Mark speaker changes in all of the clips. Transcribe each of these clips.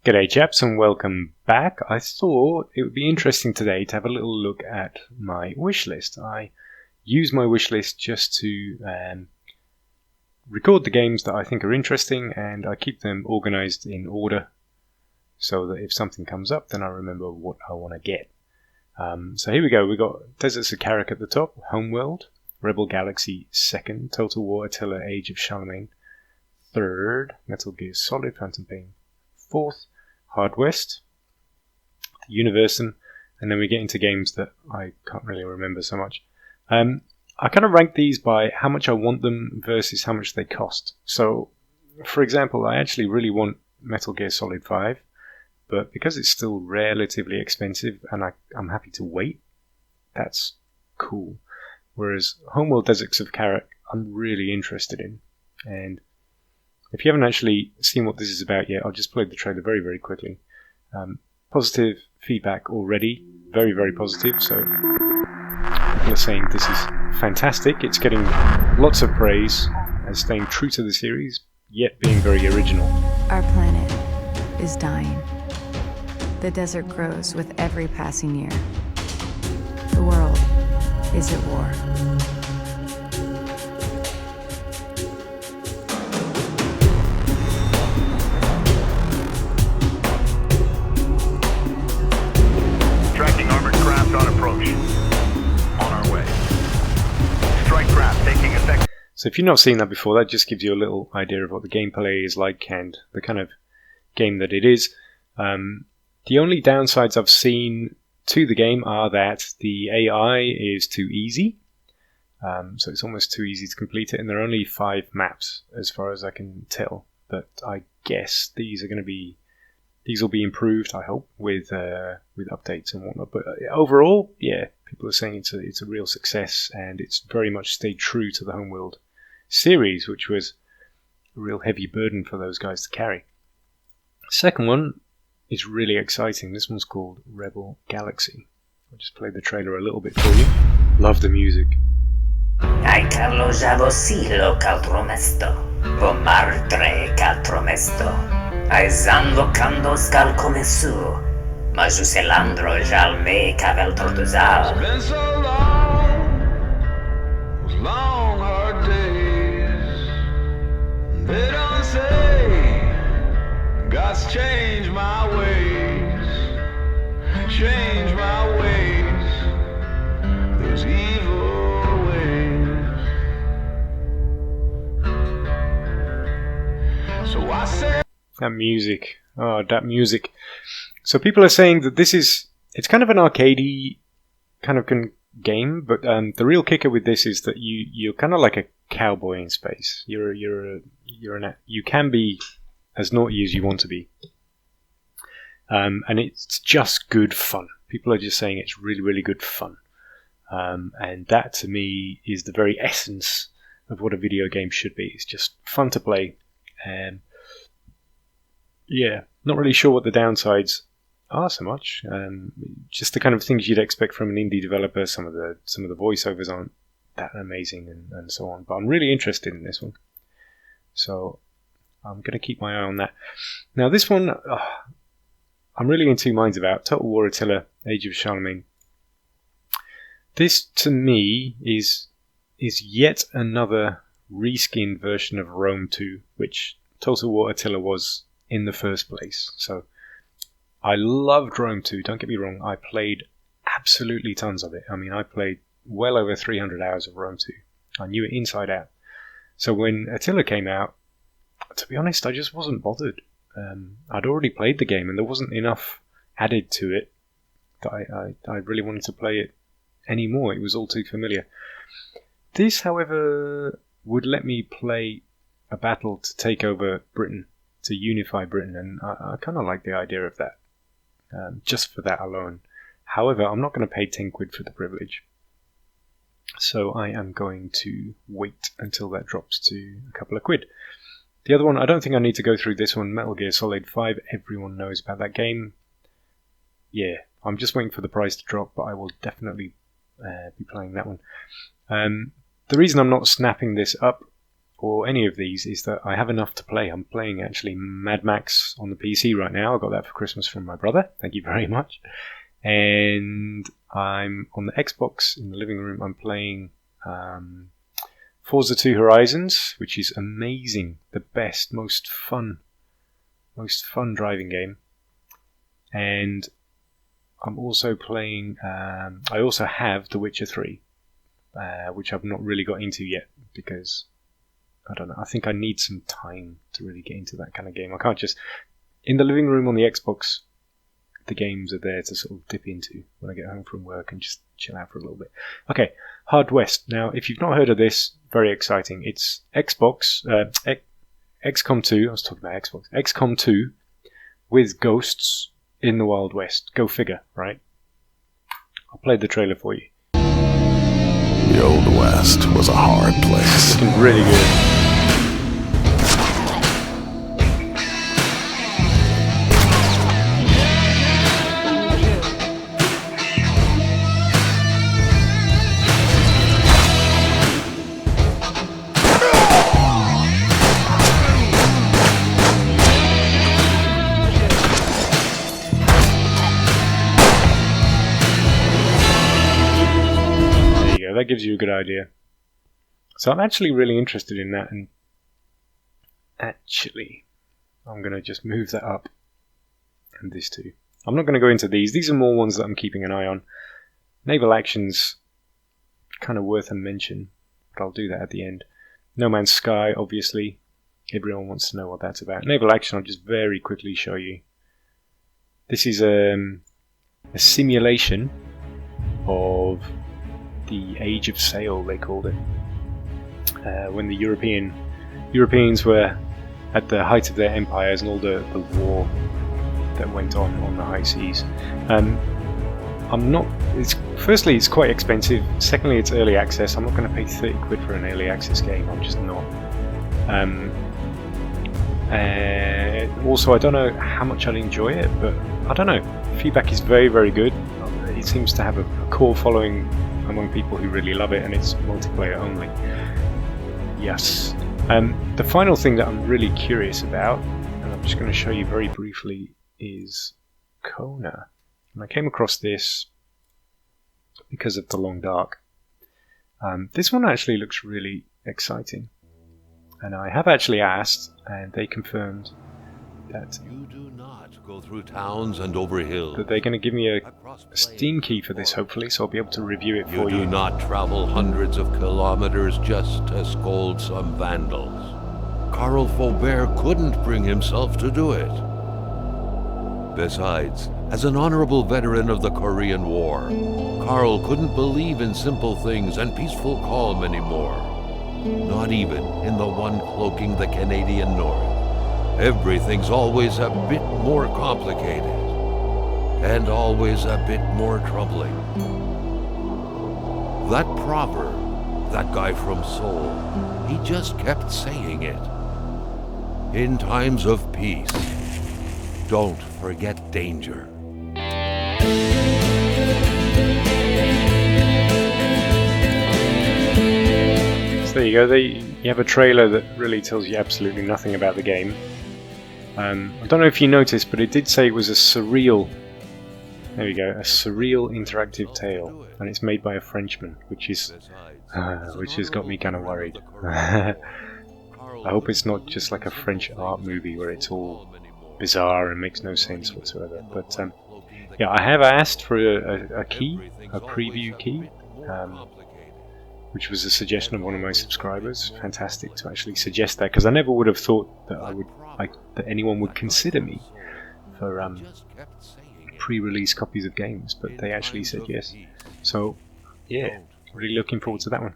Speaker 1: G'day chaps and welcome back. I thought it would be interesting today to have a little look at my wish list. I use my wish list just to record the games that I think are interesting, and I keep them organized in order so that if something comes up then I remember what I want to get. So here we go. We've got Deserts of Karak at the top, Homeworld, Rebel Galaxy 2nd, Total War Attila, Age of Charlemagne 3rd, Metal Gear Solid, Phantom Pain 4th, Hard West, Universen, and then we get into games that I can't really remember so much. I kind of rank these by how much I want them versus how much they cost. So, for example, I actually really want Metal Gear Solid 5, but because it's still relatively expensive and I'm happy to wait, that's cool. Whereas Homeworld Deserts of Karak, I'm really interested in. And if you haven't actually seen what this is about yet, I'll just play the trailer very, very quickly. Positive feedback already. Very, very positive. So people are saying this is fantastic. It's getting lots of praise and staying true to the series, yet being very original.
Speaker 2: Our planet is dying. The desert grows with every passing year. The world is at war.
Speaker 1: So if you've not seen that before, that just gives you a little idea of what the gameplay is like and the kind of game that it is. The only downsides I've seen to the game are that the AI is too easy. So it's almost too easy to complete it, and there are only 5 maps as far as I can tell. But I guess these will be improved, I hope, with updates and whatnot. But overall, yeah, people are saying it's a real success, and it's very much stayed true to the Homeworld series, which was a real heavy burden for those guys to carry. Second one is really exciting. This one's called Rebel Galaxy. I'll just play the trailer a little bit for you. Love the music.
Speaker 3: Ai Carlo Javosilo caltromesto, Pomardre caltromesto, ai Zando Kando Scalcomesu, Majuselandro Jalme Cavel Tortuzal.
Speaker 4: It's been so long, those long hard days. They don't say God's changed my ways, change my ways, those evil ways. So I say
Speaker 1: That music. Oh, that music. So people are saying that it's kind of an arcadey kind of game, but the real kicker with this is that you're kind of like a cowboy in space. You can be as naughty as you want to be, and it's just good fun. People are just saying it's really, really good fun, and that to me is the very essence of what a video game should be. It's just fun to play, and yeah, not really sure what the downsides are so much. Just the kind of things you'd expect from an indie developer. Some of the voiceovers aren't that amazing, and so on. But I'm really interested in this one, so I'm going to keep my eye on that. Now, this one, I'm really in two minds about. Total War Attila, Age of Charlemagne. This, to me, is yet another reskinned version of Rome 2, which Total War Attila was in the first place. So I loved Rome 2, don't get me wrong. I played absolutely tons of it. I mean, I played well over 300 hours of Rome 2. I knew it inside out. So when Attila came out, to be honest, I just wasn't bothered. I'd already played the game and there wasn't enough added to it that I really wanted to play it anymore. It was all too familiar. This, however, would let me play a battle to take over Britain, to unify Britain, and I kind of like the idea of that, just for that alone. However, I'm not going to pay 10 quid for the privilege, so I am going to wait until that drops to a couple of quid. The other one, I don't think I need to go through this one, Metal Gear Solid 5, everyone knows about that game. Yeah, I'm just waiting for the price to drop, but I will definitely be playing that one. The reason I'm not snapping this up or any of these is that I have enough to play. I'm playing actually Mad Max on the PC right now. I got that for Christmas from my brother. Thank you very much. And I'm on the Xbox in the living room. I'm playing Forza 2 Horizons, which is amazing. The best, most fun driving game. And I'm also playing, I also have The Witcher 3, which I've not really got into yet because, I don't know, I think I need some time to really get into that kind of game. I can't just, in the living room on the Xbox, the games are there to sort of dip into when I get home from work and just chill out for a little bit. Okay, Hard West. Now, if you've not heard of this, very exciting. It's Xbox, XCOM 2, I was talking about Xbox, XCOM 2 with ghosts in the Wild West. Go figure, right? I'll play the trailer for you.
Speaker 5: The Old West was a hard place.
Speaker 1: Looking really good. That gives you a good idea. So I'm actually really interested in that, and actually I'm going to just move that up, and this too. I'm not going to go into these. These are more ones that I'm keeping an eye on. Naval Action's kind of worth a mention, but I'll do that at the end. No Man's Sky, obviously. Everyone wants to know what that's about. Naval Action, I'll just very quickly show you. This is a simulation of the Age of Sail, they called it, when the Europeans were at the height of their empires and all the war that went on the high seas. Firstly, it's quite expensive. Secondly, it's early access. I'm not going to pay 30 quid for an early access game. I'm just not. Also, I don't know how much I'll enjoy it, but I don't know. Feedback is very, very good. It seems to have a core following among people who really love it, and it's multiplayer only. Yes. The final thing that I'm really curious about, and I'm just going to show you very briefly, is Kona. And I came across this because of The Long Dark. This one actually looks really exciting. And I have actually asked, and they confirmed that
Speaker 5: You do not go through towns and over hills.
Speaker 1: that they're going to give me a Steam key for this, hopefully, so I'll be able to review it for
Speaker 5: You
Speaker 1: you.
Speaker 5: do not travel hundreds of kilometers just to scold some vandals. Karl Faubert couldn't bring himself to do it. Besides, as an honorable veteran of the Korean War, Karl couldn't believe in simple things and peaceful calm anymore. Not even in the one cloaking the Canadian North. Everything's always a bit more complicated, and always a bit more troubling. That proverb, that guy from Seoul, he just kept saying it. In times of peace, don't forget danger.
Speaker 1: So there you go. You have a trailer that really tells you absolutely nothing about the game. I don't know if you noticed, but it did say it was a surreal. There you go, a surreal interactive tale, and it's made by a Frenchman, which has got me kind of worried. I hope it's not just like a French art movie where it's all bizarre and makes no sense whatsoever. But yeah, I have asked for a key, a preview key, which was a suggestion of one of my subscribers. Fantastic to actually suggest that, because I never would have thought that that anyone would consider me for pre-release copies of games, but they actually said yes. So yeah, really looking forward to that one.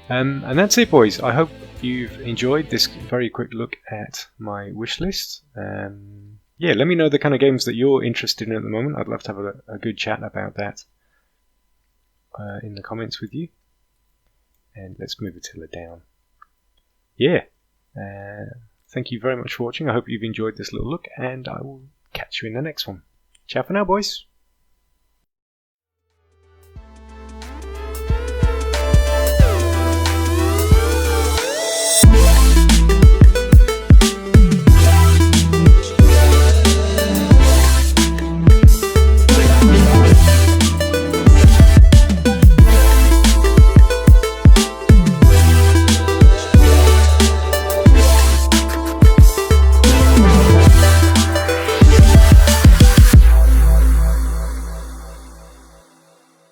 Speaker 1: And that's it, boys. I hope you've enjoyed this very quick look at my wish list. Yeah, let me know the kind of games that you're interested in at the moment. I'd love to have a good chat about that in the comments with you. And let's move Attila down. Yeah. Thank you very much for watching. I hope you've enjoyed this little look, and I will catch you in the next one. Ciao for now, boys.